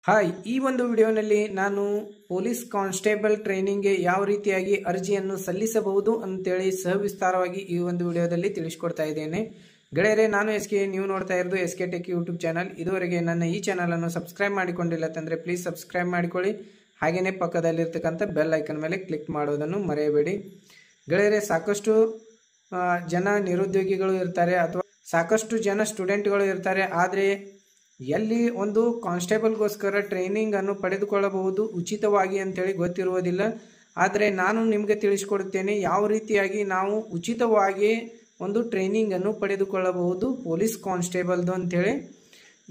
Hi, ಈ ಒಂದು ವಿಡಿಯೋನಲ್ಲಿ ನಾನು ಪೊಲೀಸ್ ಕಾನ್ಸ್ಟೇಬಲ್ ಟ್ರೈನಿಂಗ್ಗೆ ಯಾವ ರೀತಿಯಾಗಿ ಅರ್ಜಿಯನ್ನು ಸಲ್ಲಿಸಬಹುದು ಅಂತೇಳಿ ಸವಿಸ್ತಾರವಾಗಿ ಈ ಒಂದು ವಿಡಿಯೋದಲ್ಲಿ ತಿಳಿಸ್ಕೊಡ್ತಾ ಇದ್ದೇನೆ. ಗೆಳೆಯರೆ, ನಾನು SK, ನೀವು ನೋಡ್ತಾ ಇರೋದು SK ಟೆಕ್ ಯೂಟ್ಯೂಬ್ ಚಾನಲ್. ಇದುವರೆಗೆ ನನ್ನ ಈ ಚಾನಲನ್ನು ಸಬ್ಸ್ಕ್ರೈಬ್ ಮಾಡಿಕೊಂಡಿಲ್ಲ ಅಂತಂದರೆ ಪ್ಲೀಸ್ ಸಬ್ಸ್ಕ್ರೈಬ್ ಮಾಡಿಕೊಳ್ಳಿ. ಹಾಗೆಯೇ ಪಕ್ಕದಲ್ಲಿರ್ತಕ್ಕಂಥ ಬೆಲ್ ಐಕನ್ ಮೇಲೆ ಕ್ಲಿಕ್ ಮಾಡೋದನ್ನು ಮರೆಯಬೇಡಿ. ಗೆಳೆಯರೆ, ಸಾಕಷ್ಟು ಜನ ನಿರುದ್ಯೋಗಿಗಳು ಇರ್ತಾರೆ ಅಥವಾ ಸಾಕಷ್ಟು ಜನ ಸ್ಟೂಡೆಂಟ್ಗಳು ಇರ್ತಾರೆ. ಆದರೆ ಎಲ್ಲಿ ಒಂದು ಕಾನ್ಸ್ಟೇಬಲ್ಗೋಸ್ಕರ ಟ್ರೈನಿಂಗ್ ಅನ್ನು ಪಡೆದುಕೊಳ್ಳಬಹುದು ಉಚಿತವಾಗಿ ಅಂತೇಳಿ ಗೊತ್ತಿರುವುದಿಲ್ಲ. ಆದರೆ ನಾನು ನಿಮಗೆ ತಿಳಿಸ್ಕೊಡುತ್ತೇನೆ ಯಾವ ರೀತಿಯಾಗಿ ನಾವು ಉಚಿತವಾಗಿ ಒಂದು ಟ್ರೈನಿಂಗ್ ಅನ್ನು ಪಡೆದುಕೊಳ್ಳಬಹುದು ಪೊಲೀಸ್ ಕಾನ್ಸ್ಟೇಬಲ್ದು ಅಂತೇಳಿ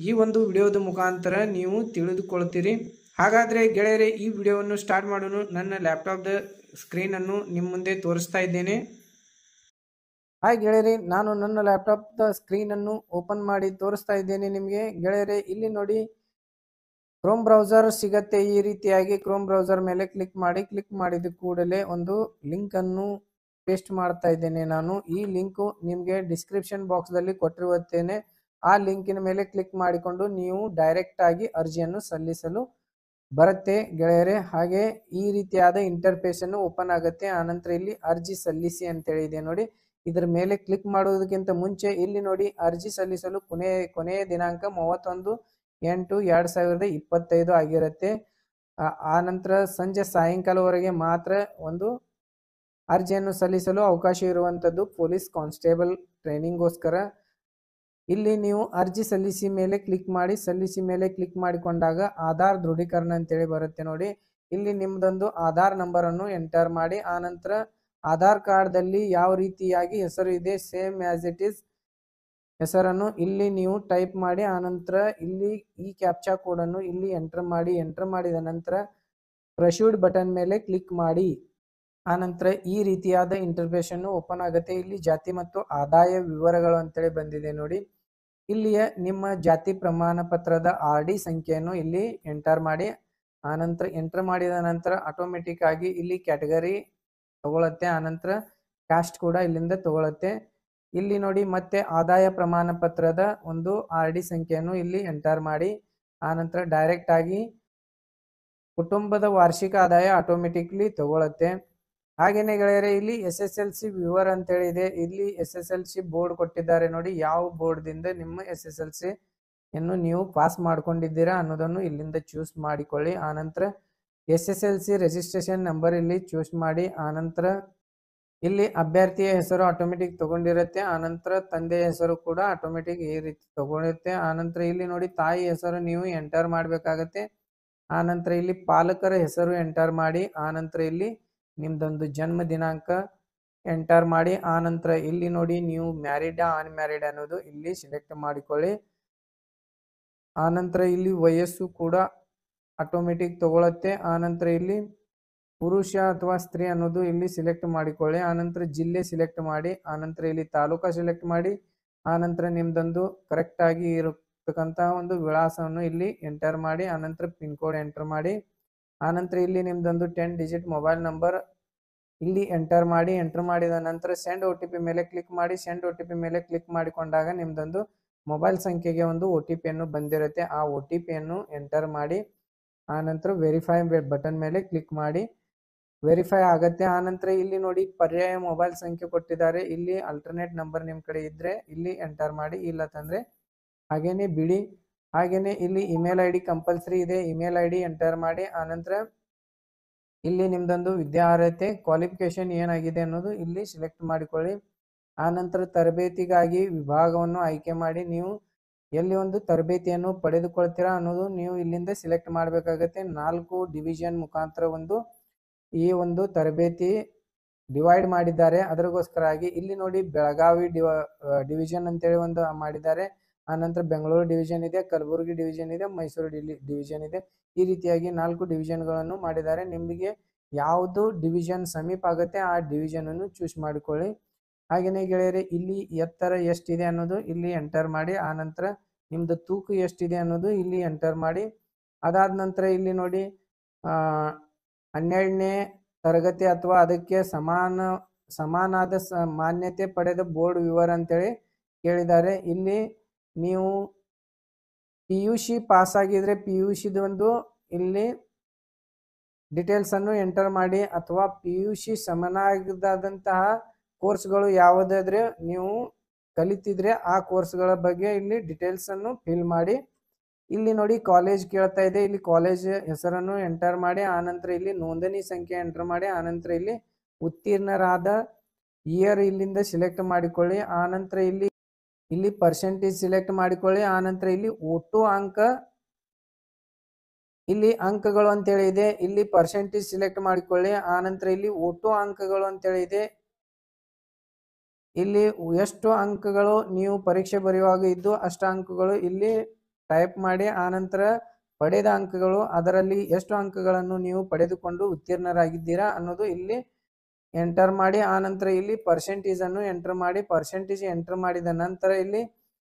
ಈ ಒಂದು ವಿಡಿಯೋದ ಮುಖಾಂತರ ನೀವು ತಿಳಿದುಕೊಳ್ತೀರಿ. ಹಾಗಾದರೆ ಗೆಳೆಯರೆ, ಈ ವಿಡಿಯೋವನ್ನು ಸ್ಟಾರ್ಟ್ ಮಾಡೋಣ. ನನ್ನ ಲ್ಯಾಪ್ಟಾಪ್ದ ಸ್ಕ್ರೀನನ್ನು ನಿಮ್ಮ ಮುಂದೆ ತೋರಿಸ್ತಾ ಇದ್ದೇನೆ. ಹಾಯ್ ಗೆಳೆಯರೆ, ನಾನು ನನ್ನ ಲ್ಯಾಪ್ಟಾಪ್ ಸ್ಕ್ರೀನನ್ನು ಓಪನ್ ಮಾಡಿ ತೋರಿಸ್ತಾ ಇದ್ದೇನೆ ನಿಮಗೆ. ಗೆಳೆಯರೆ, ಇಲ್ಲಿ ನೋಡಿ ಕ್ರೋಮ್ ಬ್ರೌಸರ್ ಸಿಗತ್ತೆ. ಈ ರೀತಿಯಾಗಿ ಕ್ರೋಮ್ ಬ್ರೌಸರ್ ಮೇಲೆ ಕ್ಲಿಕ್ ಮಾಡಿದ ಕೂಡಲೇ ಒಂದು ಲಿಂಕ್ ಅನ್ನು ಪೇಸ್ಟ್ ಮಾಡ್ತಾ ಇದ್ದೇನೆ ನಾನು. ಈ ಲಿಂಕು ನಿಮಗೆ ಡಿಸ್ಕ್ರಿಪ್ಷನ್ ಬಾಕ್ಸ್ದಲ್ಲಿ ಕೊಟ್ಟಿರುತ್ತೇನೆ. ಆ ಲಿಂಕಿನ ಮೇಲೆ ಕ್ಲಿಕ್ ಮಾಡಿಕೊಂಡು ನೀವು ಡೈರೆಕ್ಟ್ ಆಗಿ ಅರ್ಜಿಯನ್ನು ಸಲ್ಲಿಸಲು ಬರುತ್ತೆ ಗೆಳೆಯರೆ. ಹಾಗೆ ಈ ರೀತಿಯಾದ ಇಂಟರ್ಫೇಸ್ ಅನ್ನು ಓಪನ್ ಆಗುತ್ತೆ. ಆನಂತರ ಇಲ್ಲಿ ಅರ್ಜಿ ಸಲ್ಲಿಸಿ ಅಂತೇಳಿ ಇದೆ ನೋಡಿ. ಇದರ ಮೇಲೆ ಕ್ಲಿಕ್ ಮಾಡೋದಕ್ಕಿಂತ ಮುಂಚೆ ಇಲ್ಲಿ ನೋಡಿ ಅರ್ಜಿ ಸಲ್ಲಿಸಲು ಕೊನೆಯ ದಿನಾಂಕ 31/8/2025 ಆಗಿರುತ್ತೆ. ಆನಂತರ ಸಂಜೆ ಸಾಯಂಕಾಲವರೆಗೆ ಮಾತ್ರ ಒಂದು ಅರ್ಜಿಯನ್ನು ಸಲ್ಲಿಸಲು ಅವಕಾಶ ಇರುವಂಥದ್ದು ಪೊಲೀಸ್ ಕಾನ್ಸ್ಟೇಬಲ್ ಟ್ರೈನಿಂಗ್ಗೋಸ್ಕರ. ಇಲ್ಲಿ ನೀವು ಅರ್ಜಿ ಸಲ್ಲಿಸಿ ಮೇಲೆ ಕ್ಲಿಕ್ ಮಾಡಿಕೊಂಡಾಗ ಆಧಾರ್ ದೃಢೀಕರಣ ಅಂತೇಳಿ ಬರುತ್ತೆ ನೋಡಿ. ಇಲ್ಲಿ ನಿಮ್ಮದೊಂದು ಆಧಾರ್ ನಂಬರನ್ನು ಎಂಟರ್ ಮಾಡಿ, ಆನಂತರ ಆಧಾರ್ ಕಾರ್ಡ್ದಲ್ಲಿ ಯಾವ ರೀತಿಯಾಗಿ ಹೆಸರು ಇದೆ ಸೇಮ್ ಆಸ್ ಇಟ್ ಈಸ್ ಹೆಸರನ್ನು ಇಲ್ಲಿ ನೀವು ಟೈಪ್ ಮಾಡಿ, ಆನಂತರ ಇಲ್ಲಿ ಈ ಕ್ಯಾಪ್ಚಾ ಕೋಡನ್ನು ಇಲ್ಲಿ ಎಂಟರ್ ಮಾಡಿದ ನಂತರ ಪ್ರೊಸೀಡ್ ಬಟನ್ ಮೇಲೆ ಕ್ಲಿಕ್ ಮಾಡಿ. ಆನಂತರ ಈ ರೀತಿಯಾದ ಇಂಟರ್ಫೇಸ್ ಅನ್ನು ಓಪನ್ ಆಗುತ್ತೆ. ಇಲ್ಲಿ ಜಾತಿ ಮತ್ತು ಆದಾಯ ವಿವರಗಳು ಅಂತೇಳಿ ಬಂದಿದೆ ನೋಡಿ. ಇಲ್ಲಿಯ ನಿಮ್ಮ ಜಾತಿ ಪ್ರಮಾಣ ಪತ್ರದ RD ಸಂಖ್ಯೆಯನ್ನು ಇಲ್ಲಿ ಎಂಟರ್ ಮಾಡಿ, ಆನಂತರ ಎಂಟರ್ ಮಾಡಿದ ನಂತರ ಆಟೋಮೆಟಿಕ್ ಆಗಿ ಇಲ್ಲಿ ಕ್ಯಾಟಗರಿ ತಗೊಳತ್ತೆ, ಆನಂತರ ಕಾಸ್ಟ್ ಕೂಡ ಇಲ್ಲಿಂದ ತಗೊಳತ್ತೆ. ಇಲ್ಲಿ ನೋಡಿ ಮತ್ತೆ ಆದಾಯ ಪ್ರಮಾಣ ಪತ್ರದ ಒಂದು RD ಸಂಖ್ಯೆಯನ್ನು ಇಲ್ಲಿ ಎಂಟರ್ ಮಾಡಿ, ಆನಂತರ ಡೈರೆಕ್ಟ್ ಆಗಿ ಕುಟುಂಬದ ವಾರ್ಷಿಕ ಆದಾಯ ಆಟೋಮೆಟಿಕ್ಲಿ ತಗೊಳತ್ತೆ. ಹಾಗೇನೆ ಗೆಳೆಯರೆ, ಇಲ್ಲಿ SSLC ವಿವರ ಅಂತೇಳಿ ಇದೆ. ಇಲ್ಲಿ SSLC ಬೋರ್ಡ್ ಕೊಟ್ಟಿದ್ದಾರೆ ನೋಡಿ. ಯಾವ ಬೋರ್ಡ್ದಿಂದ ನಿಮ್ಮ SSLC ಯನ್ನು ನೀವು ಪಾಸ್ ಮಾಡ್ಕೊಂಡಿದ್ದೀರಾ ಅನ್ನೋದನ್ನು ಇಲ್ಲಿಂದ ಚೂಸ್ ಮಾಡಿಕೊಳ್ಳಿ. ಆನಂತರ SSLC ರಿಜಿಸ್ಟ್ರೇಷನ್ ನಂಬರ್ ಇಲ್ಲಿ ಚೂಸ್ ಮಾಡಿ, ಆನಂತರ ಇಲ್ಲಿ ಅಭ್ಯರ್ಥಿಯ ಹೆಸರು ಆಟೋಮೆಟಿಕ್ ತಗೊಂಡಿರುತ್ತೆ, ಆನಂತರ ತಂದೆಯ ಹೆಸರು ಕೂಡ ಆಟೋಮೆಟಿಕ್ ಈ ರೀತಿ ತಗೊಂಡಿರುತ್ತೆ. ಆನಂತರ ಇಲ್ಲಿ ನೋಡಿ ತಾಯಿ ಹೆಸರು ನೀವು ಎಂಟರ್ ಮಾಡಬೇಕಾಗತ್ತೆ. ಆನಂತರ ಇಲ್ಲಿ ಪಾಲಕರ ಹೆಸರು ಎಂಟರ್ ಮಾಡಿ, ಆನಂತರ ಇಲ್ಲಿ ನಿಮ್ದೊಂದು ಜನ್ಮ ದಿನಾಂಕ ಎಂಟರ್ ಮಾಡಿ, ಆನಂತರ ಇಲ್ಲಿ ನೋಡಿ ನೀವು ಮ್ಯಾರಿಡ್ ಅನ್ಮ್ಯಾರಿಡ್ ಅನ್ನೋದು ಇಲ್ಲಿ ಸೆಲೆಕ್ಟ್ ಮಾಡಿಕೊಳ್ಳಿ. ಆನಂತರ ಇಲ್ಲಿ ವಯಸ್ಸು ಕೂಡ ಆಟೋಮೆಟಿಕ್ ತಗೊಳತ್ತೆ. ಆನಂತರ ಇಲ್ಲಿ ಪುರುಷ ಅಥವಾ ಸ್ತ್ರೀ ಅನ್ನೋದು ಇಲ್ಲಿ ಸಿಲೆಕ್ಟ್ ಮಾಡಿಕೊಳ್ಳಿ. ಆನಂತರ ಜಿಲ್ಲೆ ಸಿಲೆಕ್ಟ್ ಮಾಡಿ, ಆನಂತರ ಇಲ್ಲಿ ತಾಲೂಕಾ ಸಿಲೆಕ್ಟ್ ಮಾಡಿ, ಆನಂತರ ನಿಮ್ದೊಂದು ಕರೆಕ್ಟ್ ಆಗಿ ಇರತಕ್ಕಂಥ ಒಂದು ವಿಳಾಸವನ್ನು ಇಲ್ಲಿ ಎಂಟರ್ ಮಾಡಿ, ಆನಂತರ ಪಿನ್ ಕೋಡ್ ಎಂಟರ್ ಮಾಡಿ, ಆನಂತರ ಇಲ್ಲಿ ನಿಮ್ದೊಂದು 10 ಡಿಜಿಟ್ ಮೊಬೈಲ್ ನಂಬರ್ ಇಲ್ಲಿ ಎಂಟರ್ ಮಾಡಿ. ಎಂಟರ್ ಮಾಡಿದ ನಂತರ ಸೆಂಡ್ OTP ಮೇಲೆ ಕ್ಲಿಕ್ ಮಾಡಿ. ಸೆಂಡ್ OTP ಮೇಲೆ ಕ್ಲಿಕ್ ಮಾಡಿಕೊಂಡಾಗ ನಿಮ್ದೊಂದು ಮೊಬೈಲ್ ಸಂಖ್ಯೆಗೆ ಒಂದು OTP ಅನ್ನು ಬಂದಿರುತ್ತೆ. ಆ OTP ಅನ್ನು ಎಂಟರ್ ಮಾಡಿ, ಆನಂತರ ವೆರಿಫೈ ಬಟನ್ ಮೇಲೆ ಕ್ಲಿಕ್ ಮಾಡಿ. ವೆರಿಫೈ ಆಗತ್ತೆ. ಆನಂತರ ಇಲ್ಲಿ ನೋಡಿ ಪರ್ಯಾಯ ಮೊಬೈಲ್ ಸಂಖ್ಯೆ ಕೊಟ್ಟಿದ್ದಾರೆ. ಇಲ್ಲಿ ಅಲ್ಟರ್ನೇಟ್ ನಂಬರ್ ನಿಮ್ಮ ಕಡೆ ಇದ್ರೆ ಇಲ್ಲಿ ಎಂಟರ್ ಮಾಡಿ, ಇಲ್ಲ ತಂದ್ರೆ ಹಾಗೇನೆ ಬಿಡಿ. ಹಾಗೇನೆ ಇಲ್ಲಿ ಇಮೇಲ್ ID ಕಂಪಲ್ಸರಿ ಇದೆ, ಇಮೇಲ್ ID ಎಂಟರ್ ಮಾಡಿ. ಆನಂತರ ಇಲ್ಲಿ ನಿಮ್ದೊಂದು ವಿದ್ಯಾರ್ಹತೆ ಕ್ವಾಲಿಫಿಕೇಶನ್ ಏನಾಗಿದೆ ಅನ್ನೋದು ಇಲ್ಲಿ ಸೆಲೆಕ್ಟ್ ಮಾಡಿಕೊಳ್ಳಿ. ಆನಂತರ ತರಬೇತಿಗಾಗಿ ವಿಭಾಗವನ್ನು ಆಯ್ಕೆ ಮಾಡಿ, ನೀವು ಎಲ್ಲಿ ಒಂದು ತರಬೇತಿಯನ್ನು ಪಡೆದುಕೊಳ್ತೀರಾ ಅನ್ನೋದು ನೀವು ಇಲ್ಲಿಂದ ಸಿಲೆಕ್ಟ್ ಮಾಡಬೇಕಾಗತ್ತೆ. 4 ಡಿವಿಷನ್ ಮುಖಾಂತರ ಈ ಒಂದು ತರಬೇತಿ ಡಿವೈಡ್ ಮಾಡಿದ್ದಾರೆ. ಅದಕ್ಕೋಸ್ಕರಾಗಿ ಇಲ್ಲಿ ನೋಡಿ ಬೆಳಗಾವಿ ಡಿವಿಷನ್ ಅಂತೇಳಿ ಒಂದು ಮಾಡಿದ್ದಾರೆ, ಆನಂತರ ಬೆಂಗಳೂರು ಡಿವಿಷನ್ ಇದೆ, ಕಲಬುರಗಿ ಡಿವಿಷನ್ ಇದೆ, ಮೈಸೂರು ಡಿವಿಷನ್ ಇದೆ. ಈ ರೀತಿಯಾಗಿ 4 ಡಿವಿಷನ್ಗಳನ್ನು ಮಾಡಿದ್ದಾರೆ. ನಿಮಗೆ ಯಾವುದು ಡಿವಿಷನ್ ಸಮೀಪ ಆಗುತ್ತೆ ಆ ಡಿವಿಷನ್ ಅನ್ನು ಚೂಸ್ ಮಾಡಿಕೊಳ್ಳಿ. ಹಾಗೆಯೇ ಗೆಳೆಯರೆ, ಇಲ್ಲಿ ಎತ್ತರ ಎಷ್ಟಿದೆ ಅನ್ನೋದು ಇಲ್ಲಿ ಎಂಟರ್ ಮಾಡಿ, ಆನಂತರ ನಿಮ್ದು ತೂಕ ಎಷ್ಟಿದೆ ಅನ್ನೋದು ಇಲ್ಲಿ ಎಂಟರ್ ಮಾಡಿ. ಅದಾದ ನಂತರ ಇಲ್ಲಿ ನೋಡಿ 12ನೇ ತರಗತಿ ಅಥವಾ ಅದಕ್ಕೆ ಸಮಾನಾದ ಮಾನ್ಯತೆ ಪಡೆದ ಬೋರ್ಡ್ ವಿವರ ಅಂತೇಳಿ ಕೇಳಿದ್ದಾರೆ. ಇಲ್ಲಿ ನೀವು PUC ಪಾಸ್ ಆಗಿದ್ರೆ PUC ಒಂದು ಇಲ್ಲಿ ಡೀಟೇಲ್ಸ್ ಅನ್ನು ಎಂಟರ್ ಮಾಡಿ, ಅಥವಾ PUC ಸಮನಾಗಿದ್ದಂತಹ ಕೋರ್ಸ್ಗಳು ಯಾವುದಾದ್ರೆ ನೀವು ಕಲಿತಿದ್ರೆ ಆ ಕೋರ್ಸ್ಗಳ ಬಗ್ಗೆ ಇಲ್ಲಿ ಡೀಟೇಲ್ಸ್ ಅನ್ನು ಫಿಲ್ ಮಾಡಿ. ಇಲ್ಲಿ ನೋಡಿ ಕಾಲೇಜ್ ಕೇಳ್ತಾ ಇದೆ, ಇಲ್ಲಿ ಕಾಲೇಜ್ ಹೆಸರನ್ನು ಎಂಟರ್ ಮಾಡಿ, ಆನಂತರ ಇಲ್ಲಿ ನೋಂದಣಿ ಸಂಖ್ಯೆ ಎಂಟರ್ ಮಾಡಿ, ಆನಂತರ ಇಲ್ಲಿ ಉತ್ತೀರ್ಣರಾದ ಇಯರ್ ಇಲ್ಲಿಂದ ಸಿಲೆಕ್ಟ್ ಮಾಡಿಕೊಳ್ಳಿ, ಆನಂತರ ಇಲ್ಲಿ ಪರ್ಸೆಂಟೇಜ್ ಸಿಲೆಕ್ಟ್ ಮಾಡಿಕೊಳ್ಳಿ, ಆನಂತರ ಇಲ್ಲಿ ಒಟ್ಟು ಅಂಕ, ಇಲ್ಲಿ ಅಂಕಗಳು ಅಂತೇಳಿ ಇದೆ, ಇಲ್ಲಿ ಪರ್ಸೆಂಟೇಜ್ ಸಿಲೆಕ್ಟ್ ಮಾಡಿಕೊಳ್ಳಿ, ಆನಂತರ ಇಲ್ಲಿ ಒಟ್ಟು ಅಂಕಗಳು ಅಂತೇಳಿ ಇದೆ, ಇಲ್ಲಿ ಎಷ್ಟು ಅಂಕಗಳು ನೀವು ಪರೀಕ್ಷೆ ಬರೆಯುವಾಗ ಇದ್ದು ಅಷ್ಟು ಅಂಕಗಳು ಇಲ್ಲಿ ಟೈಪ್ ಮಾಡಿ, ಆನಂತರ ಪಡೆದ ಅಂಕಗಳು, ಅದರಲ್ಲಿ ಎಷ್ಟು ಅಂಕಗಳನ್ನು ನೀವು ಪಡೆದುಕೊಂಡು ಉತ್ತೀರ್ಣರಾಗಿದ್ದೀರಾ ಅನ್ನೋದು ಇಲ್ಲಿ ಎಂಟರ್ ಮಾಡಿ, ಆನಂತರ ಇಲ್ಲಿ ಪರ್ಸೆಂಟೇಜ್ ಅನ್ನು ಎಂಟರ್ ಮಾಡಿ. ಪರ್ಸೆಂಟೇಜ್ ಎಂಟರ್ ಮಾಡಿದ ನಂತರ ಇಲ್ಲಿ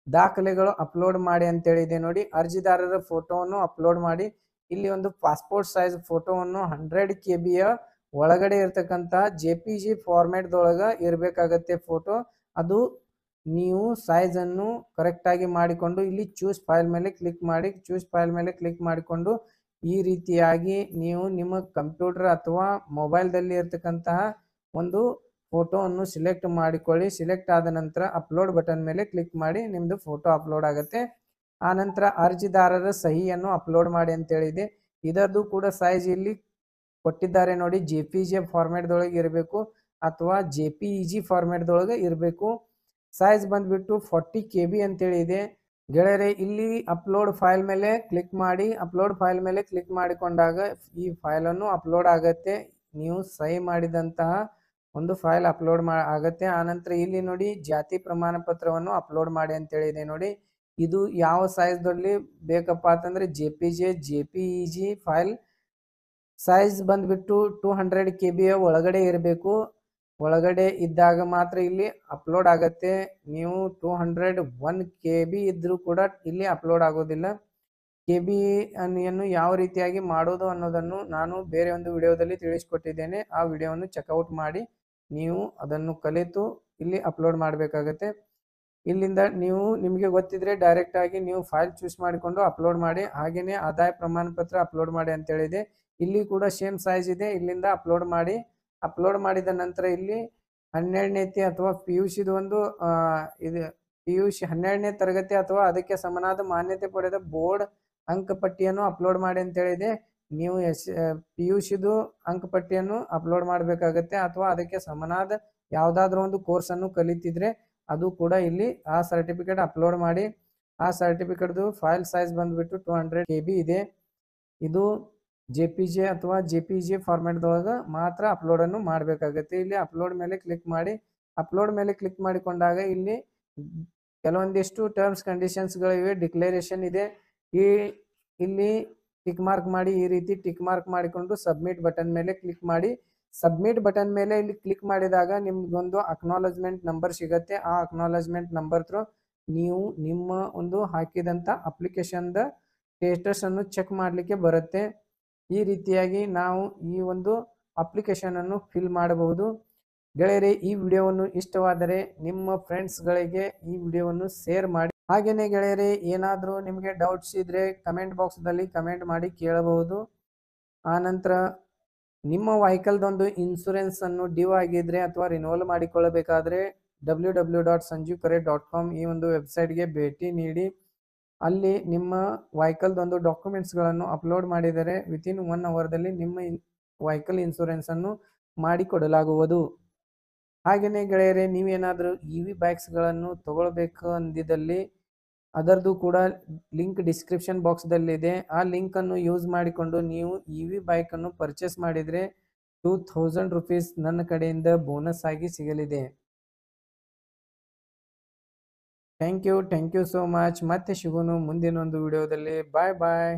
ದಾಖಲೆಗಳು ಅಪ್ಲೋಡ್ ಮಾಡಿ ಅಂತೇಳಿ ಇದೆ ನೋಡಿ. ಅರ್ಜಿದಾರರ ಫೋಟೋವನ್ನು ಅಪ್ಲೋಡ್ ಮಾಡಿ. ಇಲ್ಲಿ ಒಂದು ಪಾಸ್ಪೋರ್ಟ್ ಸೈಜ್ ಫೋಟೋವನ್ನು 100 KB ಒಳಗಡೆ ಇರ್ತಕ್ಕಂಥ JPG ಫಾರ್ಮ್ಯಾಟ್ದೊಳಗೆ ಇರಬೇಕಾಗತ್ತೆ ಫೋಟೋ. ಅದು ನೀವು ಸೈಜ್ ಅನ್ನು ಕರೆಕ್ಟ್ ಆಗಿ ಮಾಡಿಕೊಂಡು ಇಲ್ಲಿ ಚೂಸ್ ಫೈಲ್ ಮೇಲೆ ಕ್ಲಿಕ್ ಮಾಡಿ. ಚೂಸ್ ಫೈಲ್ ಮೇಲೆ ಕ್ಲಿಕ್ ಮಾಡಿಕೊಂಡು ಈ ರೀತಿಯಾಗಿ ನೀವು ನಿಮ್ಮ ಕಂಪ್ಯೂಟರ್ ಅಥವಾ ಮೊಬೈಲ್ದಲ್ಲಿ ಇರ್ತಕ್ಕಂತಹ ಒಂದು ಫೋಟೋವನ್ನು ಸಿಲೆಕ್ಟ್ ಮಾಡಿಕೊಳ್ಳಿ. ಸಿಲೆಕ್ಟ್ ಆದ ನಂತರ ಅಪ್ಲೋಡ್ ಬಟನ್ ಮೇಲೆ ಕ್ಲಿಕ್ ಮಾಡಿ, ನಿಮ್ಮದು ಫೋಟೋ ಅಪ್ಲೋಡ್ ಆಗುತ್ತೆ. ಆನಂತರ ಅರ್ಜಿದಾರರ ಸಹಿಯನ್ನು ಅಪ್ಲೋಡ್ ಮಾಡಿ ಅಂತೇಳಿದೆ. ಇದರದ್ದು ಕೂಡ ಸೈಜ್ ಇಲ್ಲಿ ಕೊಟ್ಟಿದ್ದಾರೆ ನೋಡಿ, JPG ಫಾರ್ಮ್ಯಾಟ್ದೊಳಗೆ ಇರಬೇಕು ಅಥವಾ JPEG ಫಾರ್ಮ್ಯಾಟ್ದೊಳಗೆ ಇರಬೇಕು. ಸೈಜ್ ಬಂದ್ಬಿಟ್ಟು 40 KB ಅಂತೇಳಿ ಇದೆ ಗೆಳೆಯರೆ. ಇಲ್ಲಿ ಅಪ್ಲೋಡ್ ಫೈಲ್ ಮೇಲೆ ಕ್ಲಿಕ್ ಮಾಡಿ. ಅಪ್ಲೋಡ್ ಫೈಲ್ ಮೇಲೆ ಕ್ಲಿಕ್ ಮಾಡಿಕೊಂಡಾಗ ಈ ಫೈಲನ್ನು ಅಪ್ಲೋಡ್ ಆಗತ್ತೆ. ನೀವು ಸಹಿ ಮಾಡಿದಂತಹ ಒಂದು ಫೈಲ್ ಅಪ್ಲೋಡ್ ಆಗತ್ತೆ. ಆನಂತರ ಇಲ್ಲಿ ನೋಡಿ ಜಾತಿ ಪ್ರಮಾಣ ಪತ್ರವನ್ನು ಅಪ್ಲೋಡ್ ಮಾಡಿ ಅಂತೇಳಿ ಇದೆ ನೋಡಿ. ಇದು ಯಾವ ಸೈಜ್ದಲ್ಲಿ ಬೇಕಪ್ಪ ಅಂತಂದ್ರೆ JPEG ಫೈಲ್ ಸೈಜ್ ಬಂದ್ಬಿಟ್ಟು 200 KB ಒಳಗಡೆ ಇರಬೇಕು. ಒಳಗಡೆ ಇದ್ದಾಗ ಮಾತ್ರ ಇಲ್ಲಿ ಅಪ್ಲೋಡ್ ಆಗತ್ತೆ. ನೀವು 201 KB ಇದ್ರೂ ಕೂಡ ಇಲ್ಲಿ ಅಪ್ಲೋಡ್ ಆಗೋದಿಲ್ಲ. KB ಅನ್ನು ಯಾವ ರೀತಿಯಾಗಿ ಮಾಡೋದು ಅನ್ನೋದನ್ನು ನಾನು ಬೇರೆ ಒಂದು ವಿಡಿಯೋದಲ್ಲಿ ತಿಳಿಸ್ಕೊಟ್ಟಿದ್ದೇನೆ. ಆ ವಿಡಿಯೋವನ್ನು ಚೆಕ್ಔಟ್ ಮಾಡಿ ನೀವು ಅದನ್ನು ಕಲಿತು ಇಲ್ಲಿ ಅಪ್ಲೋಡ್ ಮಾಡಬೇಕಾಗತ್ತೆ. ಇಲ್ಲಿಂದ ನಿಮಗೆ ಗೊತ್ತಿದ್ರೆ ಡೈರೆಕ್ಟ್ ಆಗಿ ನೀವು ಫೈಲ್ ಚೂಸ್ ಮಾಡಿಕೊಂಡು ಅಪ್ಲೋಡ್ ಮಾಡಿ. ಹಾಗೇನೆ ಆದಾಯ ಪ್ರಮಾಣ ಪತ್ರ ಅಪ್ಲೋಡ್ ಮಾಡಿ ಅಂತ ಹೇಳಿದೆ. ಇಲ್ಲಿ ಕೂಡ ಸೇಮ್ ಸೈಜ್ ಇದೆ. ಇಲ್ಲಿಂದ ಅಪ್ಲೋಡ್ ಮಾಡಿ. ಅಪ್ಲೋಡ್ ಮಾಡಿದ ನಂತರ ಇಲ್ಲಿ 12ನೇತಿ ಅಥವಾ PUC ಒಂದು ಇದು PUC 12ನೇ ತರಗತಿ ಅಥವಾ ಅದಕ್ಕೆ ಸಮನಾದ ಮಾನ್ಯತೆ ಪಡೆದ ಬೋರ್ಡ್ ಅಂಕಪಟ್ಟಿಯನ್ನು ಅಪ್ಲೋಡ್ ಮಾಡಿ ಅಂತ ಹೇಳಿದೆ. ನೀವು PUC ಅಂಕಪಟ್ಟಿಯನ್ನು ಅಪ್ಲೋಡ್ ಮಾಡಬೇಕಾಗತ್ತೆ, ಅಥವಾ ಅದಕ್ಕೆ ಸಮನಾದ ಯಾವುದಾದ್ರೂ ಒಂದು ಕೋರ್ಸ್ ಅನ್ನು ಕಲಿತಿದ್ರೆ ಅದು ಕೂಡ ಇಲ್ಲಿ ಆ ಸರ್ಟಿಫಿಕೇಟ್ ಅಪ್ಲೋಡ್ ಮಾಡಿ. ಆ ಸರ್ಟಿಫಿಕೇಟ್ದು ಫೈಲ್ ಸೈಜ್ ಬಂದ್ಬಿಟ್ಟು 200 KB ಇದೆ. ಇದು JPG ಅಥವಾ JPEG ಫಾರ್ಮ್ಯಾಟ್ದೊಳಗೆ ಮಾತ್ರ ಅಪ್ಲೋಡ್ ಅನ್ನು ಮಾಡಬೇಕಾಗತ್ತೆ. ಇಲ್ಲಿ ಅಪ್ಲೋಡ್ ಮೇಲೆ ಕ್ಲಿಕ್ ಮಾಡಿ. ಅಪ್ಲೋಡ್ ಮೇಲೆ ಕ್ಲಿಕ್ ಮಾಡಿಕೊಂಡಾಗ ಇಲ್ಲಿ ಕೆಲವೊಂದಿಷ್ಟು ಟರ್ಮ್ಸ್ ಕಂಡೀಷನ್ಸ್ಗಳಿವೆ, ಡಿಕ್ಲರೇಷನ್ ಇದೆ. ಇಲ್ಲಿ ಟಿಕ್ ಮಾರ್ಕ್ ಮಾಡಿ. ಈ ರೀತಿ ಟಿಕ್ ಮಾರ್ಕ್ ಮಾಡಿಕೊಂಡು ಸಬ್ಮಿಟ್ ಬಟನ್ ಮೇಲೆ ಕ್ಲಿಕ್ ಮಾಡಿ. ಸಬ್ಮಿಟ್ ಬಟನ್ ಮೇಲೆ ಇಲ್ಲಿ ಕ್ಲಿಕ್ ಮಾಡಿದಾಗ ನಿಮ್ಗೊಂದು ಅಕ್ನಾಲಜ್ಮೆಂಟ್ ನಂಬರ್ ಸಿಗತ್ತೆ. ಆ ಅಕ್ನಾಲಜ್ಮೆಂಟ್ ನಂಬರ್ ಥ್ರೂ ನೀವು ನಿಮ್ಮ ಒಂದು ಹಾಕಿದಂಥ ಅಪ್ಲಿಕೇಶನ್ದ ಸ್ಟೇಟಸ್ ಅನ್ನು ಚೆಕ್ ಮಾಡಲಿಕ್ಕೆ ಬರುತ್ತೆ. ಈ ರೀತಿಯಾಗಿ ನಾವು ಈ ಒಂದು ಅಪ್ಲಿಕೇಶನ್ ಅನ್ನು ಫಿಲ್ ಮಾಡಬಹುದು. ಗೆಳೆಯರೇ, ಈ ವಿಡಿಯೋವನ್ನು ಇಷ್ಟವಾದರೆ ನಿಮ್ಮ ಫ್ರೆಂಡ್ಸ್ಗಳಿಗೆ ಈ ವಿಡಿಯೋವನ್ನು ಶೇರ್ ಮಾಡಿ. ಹಾಗೆಯೇ ಗೆಳೆಯರೇ, ಏನಾದರೂ ನಿಮಗೆ ಡೌಟ್ಸ್ ಇದ್ದರೆ ಕಮೆಂಟ್ ಬಾಕ್ಸ್ದಲ್ಲಿ ಕಮೆಂಟ್ ಮಾಡಿ ಕೇಳಬಹುದು. ಆನಂತರ ನಿಮ್ಮ ವೆಹಿಕಲ್ದೊಂದು ಇನ್ಶೂರೆನ್ಸ್ ಅನ್ನು ಡ್ಯೂ ಆಗಿದ್ರೆ ಅಥವಾ ರಿನೋವಲ್ ಮಾಡಿಕೊಳ್ಳಬೇಕಾದ್ರೆ www.sanjeevkare.com ಈ ಒಂದು ವೆಬ್ಸೈಟ್ಗೆ ಭೇಟಿ ನೀಡಿ. ಅಲ್ಲಿ ನಿಮ್ಮ ವೆಹಿಕಲ್ದೊಂದು ಡಾಕ್ಯುಮೆಂಟ್ಸ್ಗಳನ್ನು ಅಪ್ಲೋಡ್ ಮಾಡಿದರೆ ವಿತಿನ್ 1 ಅವರ್ದಲ್ಲಿ ನಿಮ್ಮ ವೆಹಿಕಲ್ ಇನ್ಶೂರೆನ್ಸನ್ನು ಮಾಡಿಕೊಡಲಾಗುವುದು. ಹಾಗೆಯೇ ಗೆಳೆಯರೇ, ನೀವೇನಾದರೂ EV ಬೈಕ್ಸ್ಗಳನ್ನು ತಗೊಳ್ಬೇಕು ಅಂದಿದ್ದಲ್ಲಿ ಅದರದ್ದು ಕೂಡ ಲಿಂಕ್ ಡಿಸ್ಕ್ರಿಪ್ಷನ್ ಬಾಕ್ಸ್ದಲ್ಲಿದೆ. ಆ ಲಿಂಕನ್ನು ಯೂಸ್ ಮಾಡಿಕೊಂಡು ನೀವು EV ಬೈಕನ್ನು ಪರ್ಚೇಸ್ ಮಾಡಿದರೆ 2000 ರೂಪೀಸ್ ನನ್ನ ಕಡೆಯಿಂದ ಬೋನಸ್ ಆಗಿ ಸಿಗಲಿದೆ. Thank you so much. ಮತ್ತೆ ಸಿಗೋಣ ಮುಂದಿನ ಒಂದು ವಿಡಿಯೋದಲ್ಲಿ. ಬಾಯ್ ಬಾಯ್.